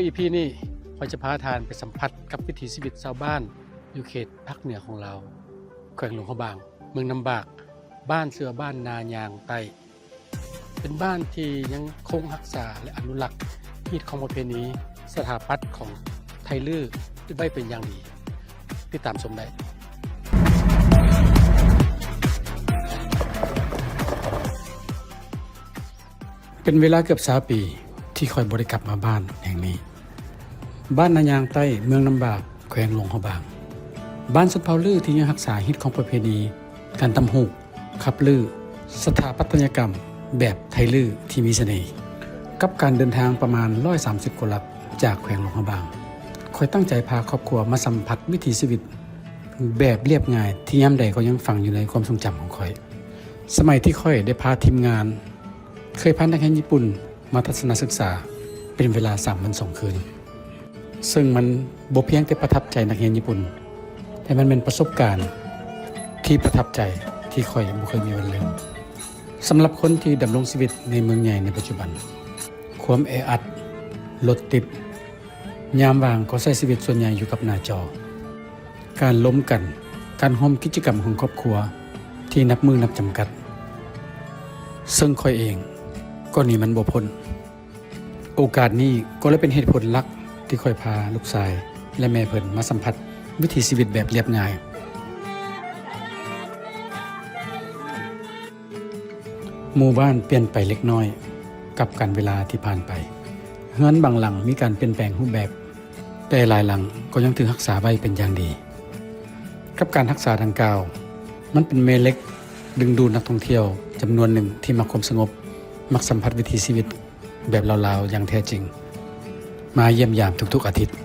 EP นี้ขอยจะพาทานไปสัมผัสกับวิถีชีวิตชาวบ้านอยู่เขตภาคเหนือของเราแขวงหลวงพระบางเมืองน้ำบากบ้านเสือบ้านนายางใต้เป็นบ้านที่ยังคงรักษาและอนุรักษ์ฮีตของประเพณีสถาปัตย์ของไทยลื้อไว้เป็นอย่างดีติดตามชมได้เป็นเวลาเกือบ3 ปีที่คอยบริกลับมาบ้านแห่งนี้บ้านนายางใต้เมืองน้ำบากแขวงหลวงพระบางบ้านชนเผ่าลื้อที่ยังรักษาฮิตของประเพณีการตำหูกขับลื้อสถาปัตยกรรมแบบไทยลื้อที่มีเสน่ห์กับการเดินทางประมาณ130 กิโลจากแขวงหลวงพระบางคอยตั้งใจพาครอบครัวมาสัมผัสวิถีชีวิตแบบเรียบง่ายที่ย่ำใดก็ยังฝังอยู่ในความทรงจำของคอยสมัยที่ค่อยได้พาทีมงานเคยพานักเรียนญี่ปุ่นมาทัศนศึกษาเป็นเวลา3 วัน 2 คืนซึ่งมันบ่เพียงแต่ประทับใจนักเรียนญี่ปุ่นแต่มันเป็นประสบการณ์ที่ประทับใจที่ค่อยบ่เคยมีวันลืมสำหรับคนที่ดำรงชีวิตในเมืองใหญ่ในปัจจุบันความแออัดรถติดยามว่างก็ใช้ชีวิตส่วนใหญ่อยู่กับหน้าจอการล้มกันการร่วมกิจกรรมของครอบครัวที่นับมือนับจำกัดซึ่งค่อยเองก็หนีมันบ่พ้นโอกาสนี้ก็เลยเป็นเหตุผลหลักที่ค่อยพาลูกชายและแม่เพิ่นมาสัมผัสวิถีชีวิตแบบเรียบง่ายหมู่บ้านเปลี่ยนไปเล็กน้อยกับการเวลาที่ผ่านไปเฮือนบางหลังมีการเปลี่ยนแปลงรูปแบบแต่หลายหลังก็ยังถูกรักษาไว้เป็นอย่างดีกับการรักษาดังกล่าวมันเป็นแม่เหล็กดึงดูดนักท่องเที่ยวจำนวนหนึ่งที่มักความสงบมักสัมผัสวิถีชีวิตแบบลาวๆอย่างแท้จริงมาเยี่ยมยามทุกๆอาทิตย์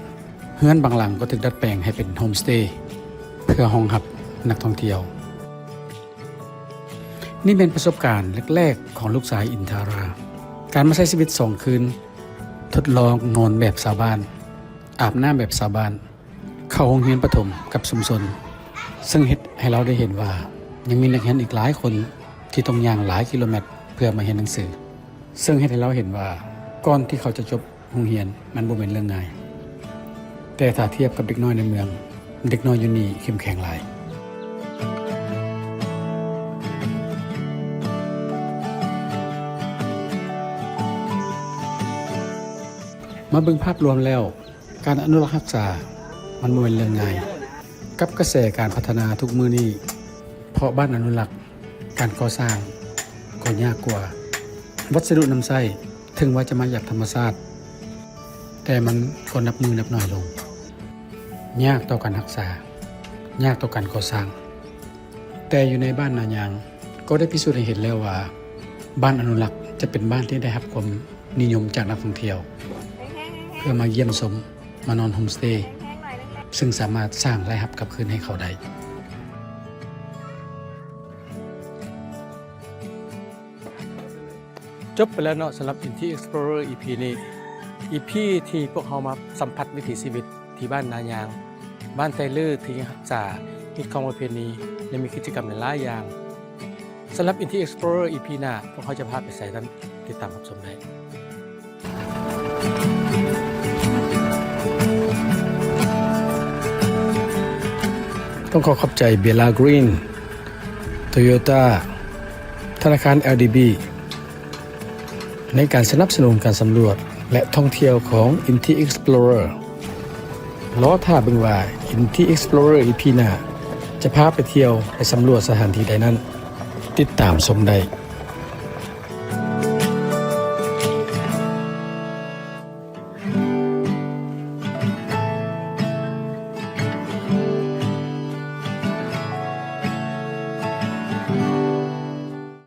เฮือนบางหลังก็ถูกดัดแปลงให้เป็นโฮมสเตย์เพื่อรองรับนักท่องเที่ยวนี่เป็นประสบการณ์แรกๆของลูกสายอินทาราการมาใช้ชีวิต2 คืนทดลองนอนแบบชาวบ้านอาบน้ำแบบชาวบ้านเข้าโรงเรียนประถมกับชุมชนซึ่งเฮ็ดให้เราได้เห็นว่ายังมีนักเรียนอีกหลายคนที่ต้องย่างหลายกิโลเมตรเพื่อมาเรียนหนังสือซึ่งเฮ็ดให้เราเห็นว่าก่อนที่เขาจะจบโรงเรียนมันบ่เป็นเรื่องง่ายแต่ถ้าเทียบกับเด็กน้อยในเมืองเด็กน้อยอยู่นี่เข้มแข็งหลายมาเบิ่งภาพรวมแล้วการอนุรักษ์รักษามันบ่เป็นเรื่องง่ายกับกระแสการพัฒนาทุกมื้อนี้เพราะบ้านอนุรักษ์การก่อสร้างก็ยากกว่าวัสดุนำใช้ถึงว่าจะมาจากธรรมชาติแต่มันก็นับมือนับหน่อยลงยากต่อการรักษายากต่อการก่อสร้างแต่อยู่ในบ้านนายางก็ได้พิสูจน์ให้เห็นแล้วว่าบ้านอนุรักษ์จะเป็นบ้านที่ได้รับความนิยมจากนักท่องเที่ยวเพื่อมาเยี่ยมชมมานอนโฮมสเตย์ซึ่งสามารถสร้างรายรับกลับคืนให้เขาได้จบไปแล้วเนาะสำหรับ Inti Explorer EP นี้ EP ที่พวกเรามาสัมผัสวิถีชีวิตที่บ้านนายางบ้านไทยลื้อที่รักษาฮิตของประเพณีและมีกิจกรรมหลายอย่างสำหรับ Inti Explorer EP หน้าพวกเขาจะพาไปใส่นั้นติดตามรับชมได้ต้องขอขอบใจเบลลากรีนโตโยต้าธนาคาร LDB ในการสนับสนุนการสำรวจและท่องเที่ยวของ Inti Explorer ล้อท่าเบิ่งว่า Inti Explorer EP หน้าจะพาไปเที่ยวไปสำรวจสถานที่ใดนั้นติดตามชมได้